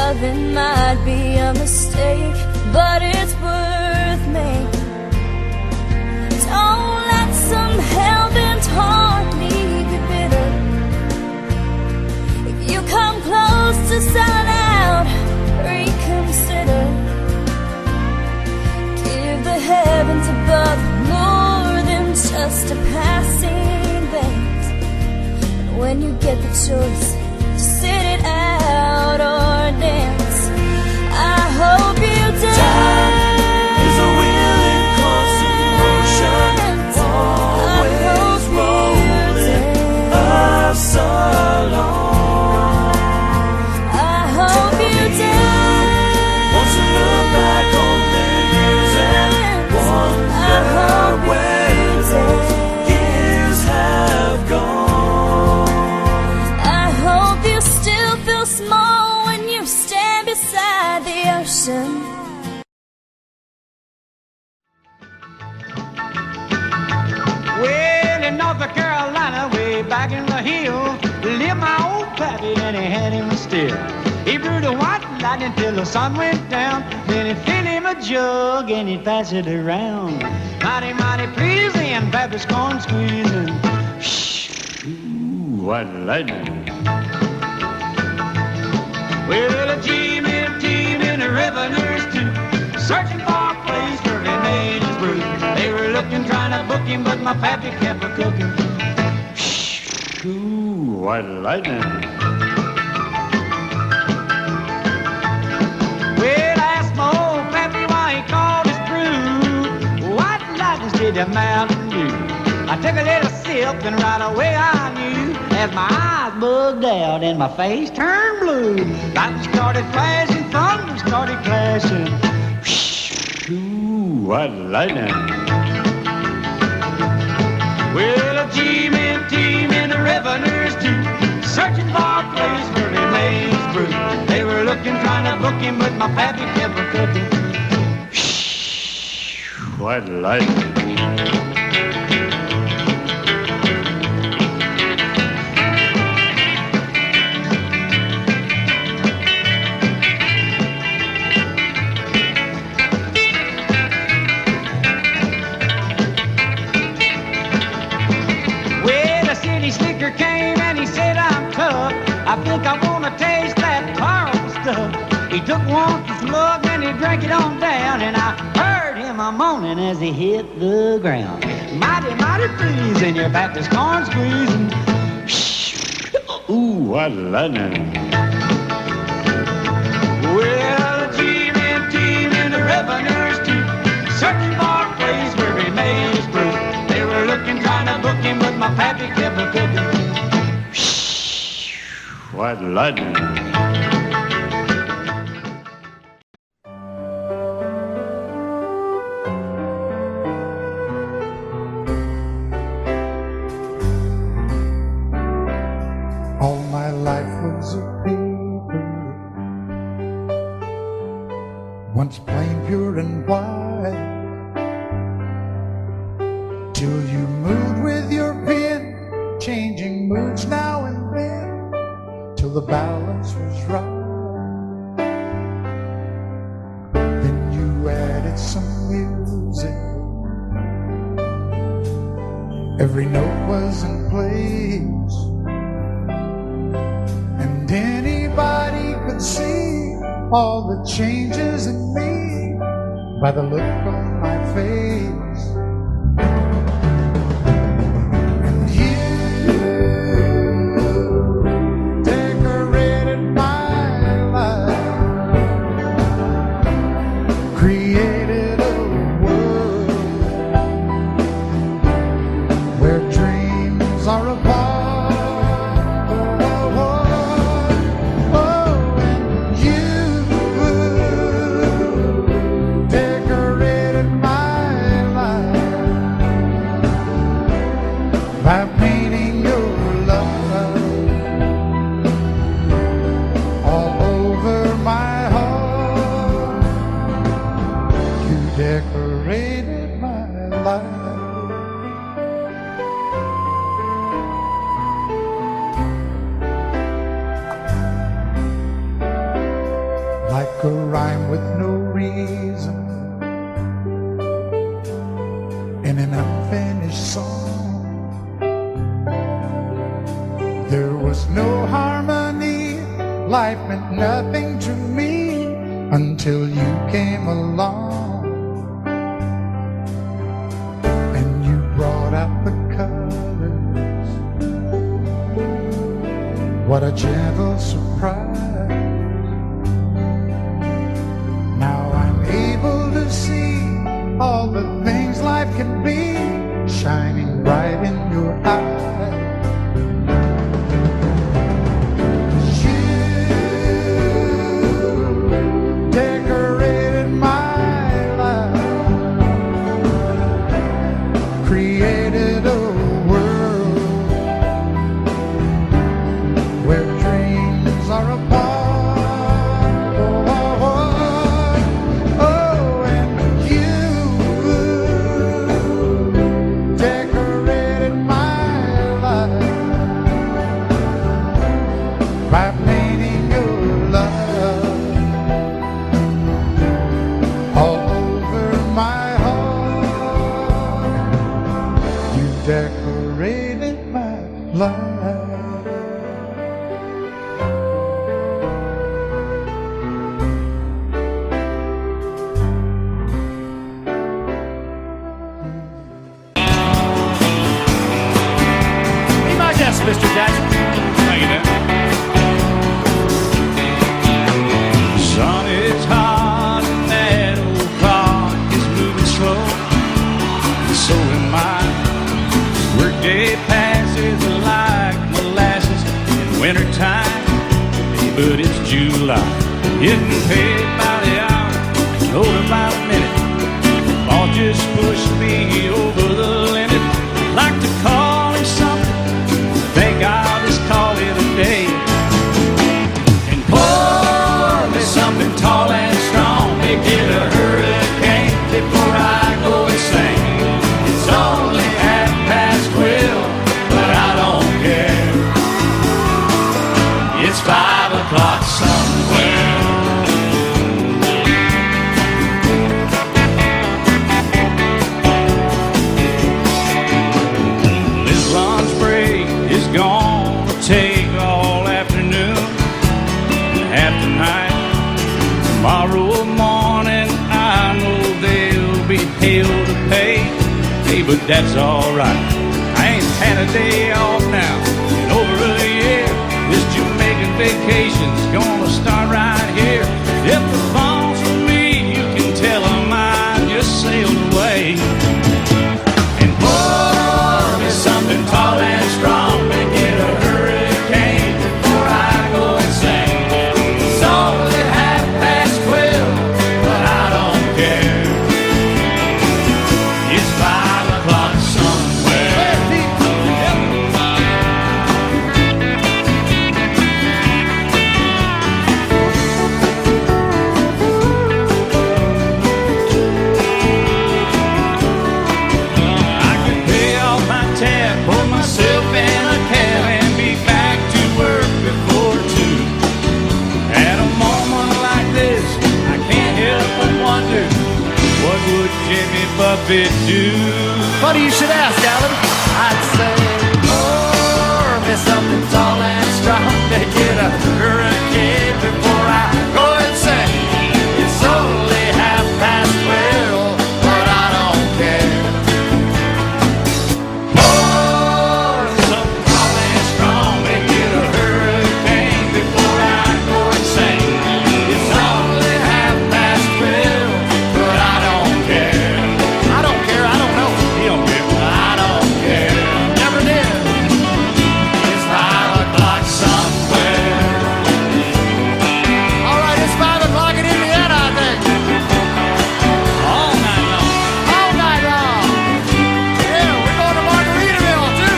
loving might be a mistake, but it's worth making. Don't let some hell-bent heart leave you bitter. If you come close to selling out, reconsider. Give the heavens above more than just a passing glance. And when you get the choice to sit it out or dance, I hope you dance. Time is a willing constant motion, always rolling us along. I hope you dance. Wants to look back on the years and wonder where those years have gone. I hope you still feel small when you stand beside the ocean. Well, in North Carolina, way back in the hills, lived my old pappy and he had him still. He brewed a white lightning till the sun went down. Then he'd fill him a jug and he'd pass it around. Mighty, mighty pleasing, pappy's corn squeezing. Shh, ooh, white lightning. Well, a team in the revenues too, searching for a place where he made his brew. They were looking, trying to book him, but my pappy kept a cooking. Shh, ooh, white lightning. Well, I asked my old pappy why he called his brew White Lightning's did the Mountain Dew. I took a little sip and right away I knew, as my eyes bugged out and my face turned blue. Lightning started flashing, thunder started clashing. Ooh, white lightning. Well, a team in the revenues too, searching for a place where he made his brew. They were looking, trying to book him, but my pappy kept a cooking. White lightning. Slicker came and he said, I'm tough. I think I want to taste that powerful stuff. He took one slug and he drank it on down, and I heard him a moaning as he hit the ground. Mighty, mighty pleasing, your Baptist corn squeezing. Ooh, what lightning. Well, a team in the revenues too, searching for a place where he made his brew. They were looking, trying to book him, but my pappy kept a cooking. White lightning. All my life was a paper, once plain, pure, and white, till you moved with your pen, changing moods now and then, till the balance was right. Then you added some music, every note was in place, and anybody could see all the changes in me by the look on my face. And you decorated my life, created a world where dreams are apart. Decorated my life meant nothing to me until you came along and you brought out the colors. What a gentle surprise. Now I'm able to see all the things life can be shining bright in your eyes. But that's alright. I ain't had a day off now in over a year. This Jamaican vacation's gonna start right here. If the phone's for me, you can tell them I just sailed away. And pour me something tall and strong, make it a hurricane before I go insane. It's only 12:30, but I don't care. It's 5 o'clock somewhere. I can pay off my tab, pour myself in a cab, and be back to work before 2. At a moment like this, I can't help but wonder, what would Jimmy Buffett do? Funny you should ask, Alan. I'd say, pour me something tall and strong, make it a hurricane before I go insane. It's only 12:30, but I don't care. Pour something tall and strong, make it a hurricane before I go insane. It's only 12:30, but I don't care. I don't care, I don't know. He don't care. I don't care. Never did. It's 5 o'clock somewhere. All right, it's 5 o'clock in Indiana, I think. All night long. All night long. Yeah, we're going to Margaritaville, too.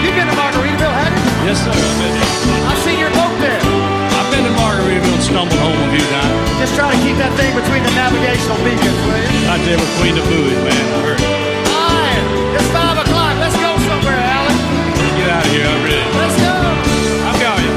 You've been to Margaritaville, haven't you? Yes, sir. I've been there. I've seen your boat there. I've been to Margaritaville and stumbled home a few times. Just try to keep that thing between the navigational beacons, will you? Right there between the buoys, man. I heard. All right, it's 5 o'clock. Let's go somewhere, Alan. Get out of here. I'm ready. Let's go. I'm going.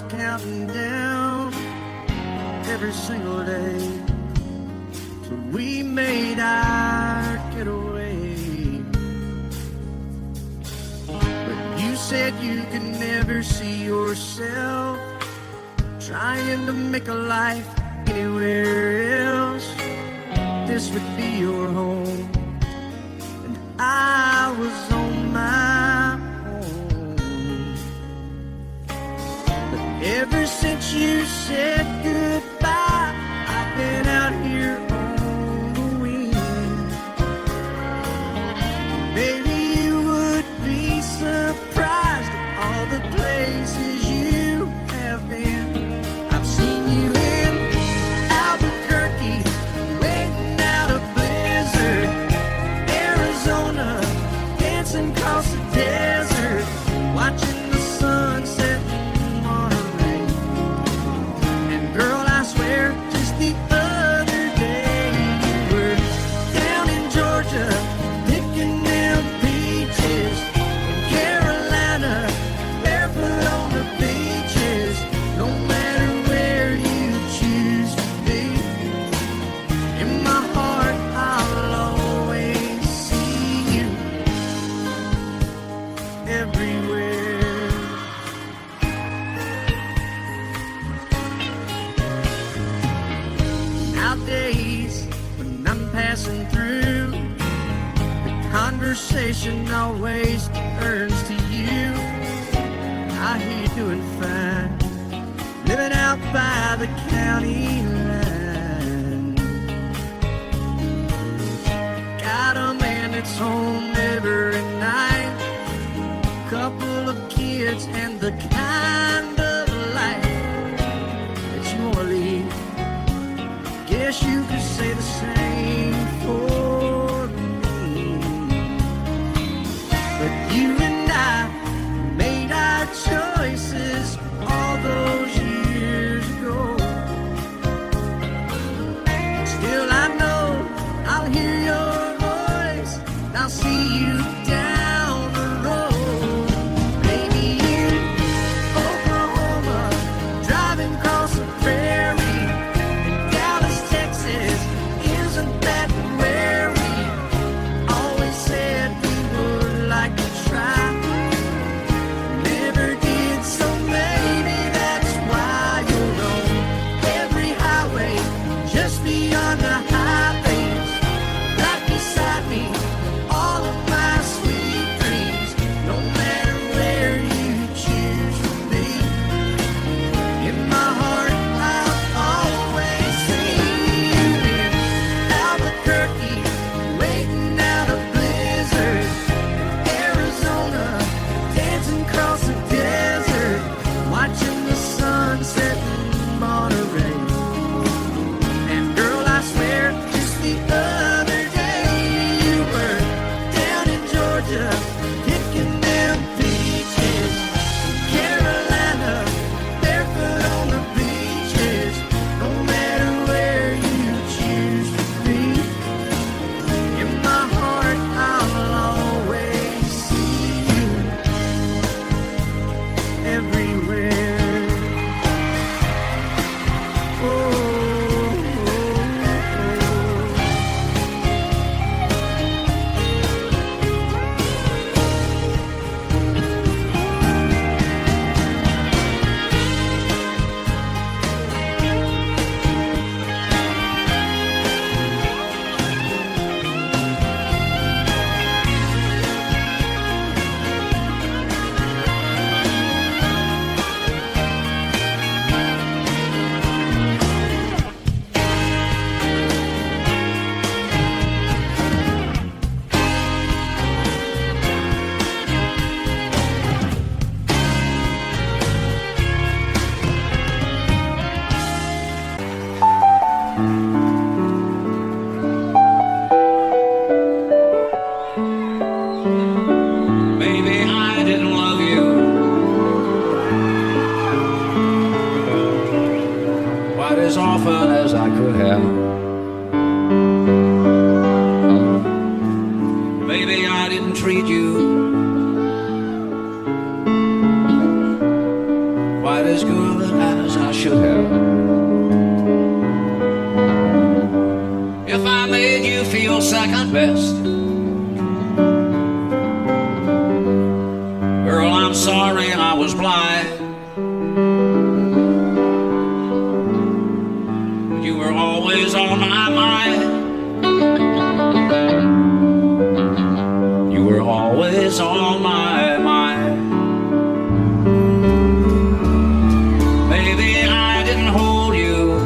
was counting down every single day till we made our getaway. But you said you could never see yourself trying to make a life anywhere else. This would be your home, and I was on my own. But ever since you said goodbye, I've been out here on the wing. Maybe you would be surprised at all the places you have been. I've seen you in Albuquerque, waiting out a blizzard, Arizona, dancing across the desert, watching the sunset in Monterey. And girl, I swear, just the other day you were down in Georgia, picking them peaches, in Carolina, barefoot on the beaches. No matter where you choose to be, in my heart I'll always see you everywhere. Nowadays, when I'm passing through, the conversation always turns to you. I hear you doing fine, living out by the county line. Got a man that's home every night, couple of kids, and the kind of life that you wanna lead. Guess you could say the same for me. But you and I made our choices all those years ago. Still I know I'll hear your voice, and I'll see you down the road. Maybe in Oklahoma, driving across the prairie, in Dallas, Texas, isn't that where we always said we would like to try? Never did, so maybe that's why you're on every highway, just beyond the highways, right beside me, all of my sweet dreams. No matter where you choose to be, in my heart I'll always see you in Albuquerque, waiting out a blizzard, Arizona, dancing across the desert, watching the sunset in Monterey. And girl, I swear, just the other day you were down in Georgia, picking them peaches, in Carolina, barefoot on the beaches. No matter where you choose to be, in my heart I'll always see you everywhere. Oh, oh, oh. Baby, I didn't love you quite as often as I could have. Baby, I didn't treat you quite as as good as I should have. If I made you feel second best, girl, I'm sorry I was blind. You were always on my mind. You were always on my mind. Maybe I didn't hold you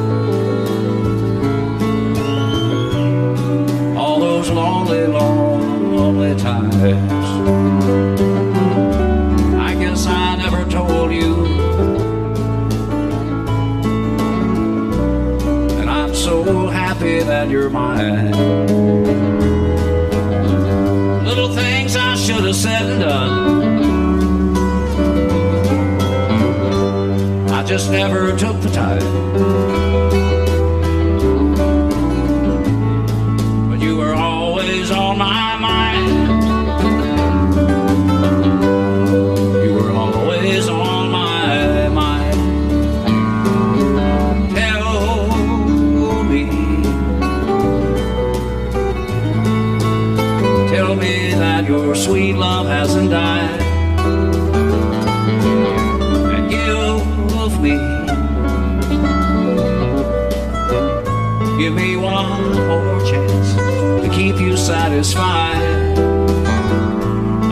all those lonely, lonely times. I guess I never told you, and I'm so happy that you're mine. Little things I should have said and done, I just never took the time. But you were always on my mind. You were always on my mind. Tell me that your sweet love hasn't died. And give me one more chance to keep you satisfied.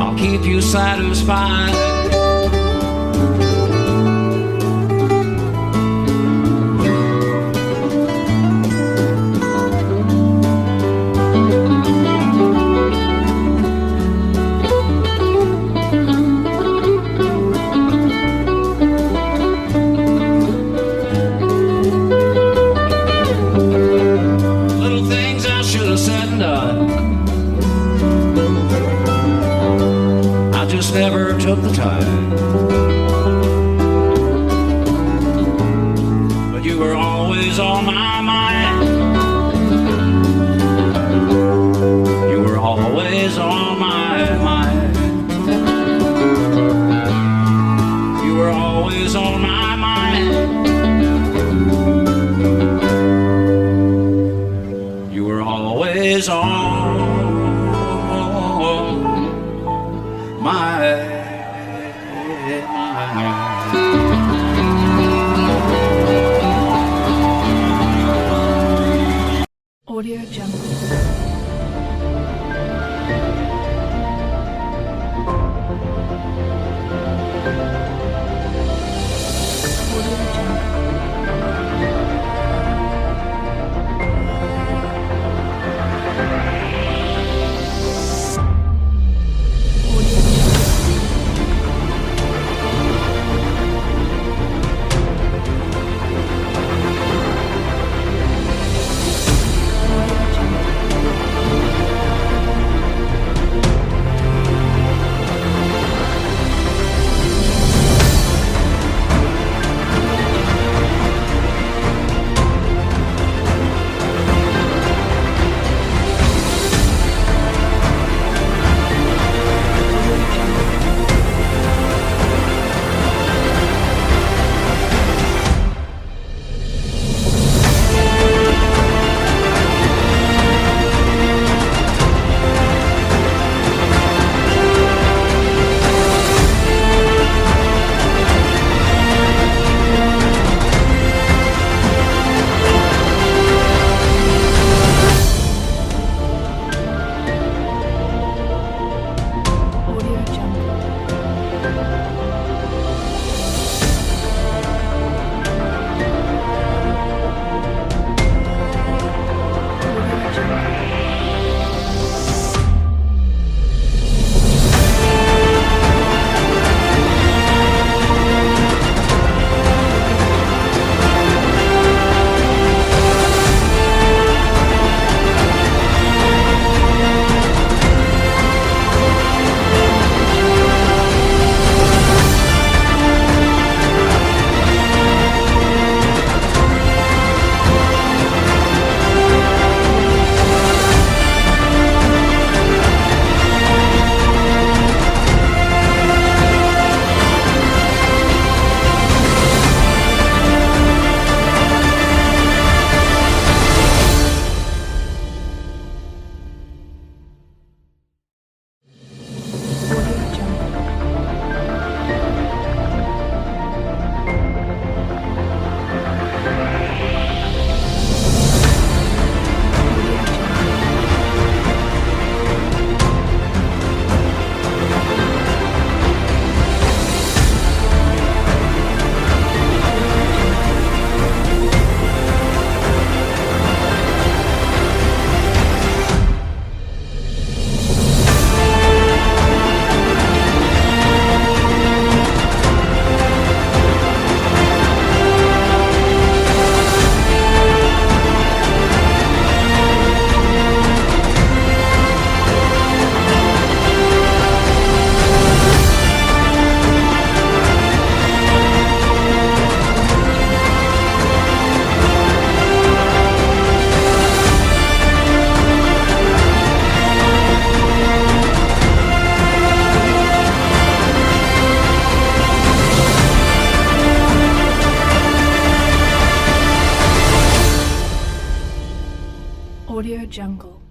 I'll keep you satisfied. Never took the time, but you were always on my mind. You were always on my mind. You were always on my mind. You were always on Audio Jungle. Audio Jungle. Jungle.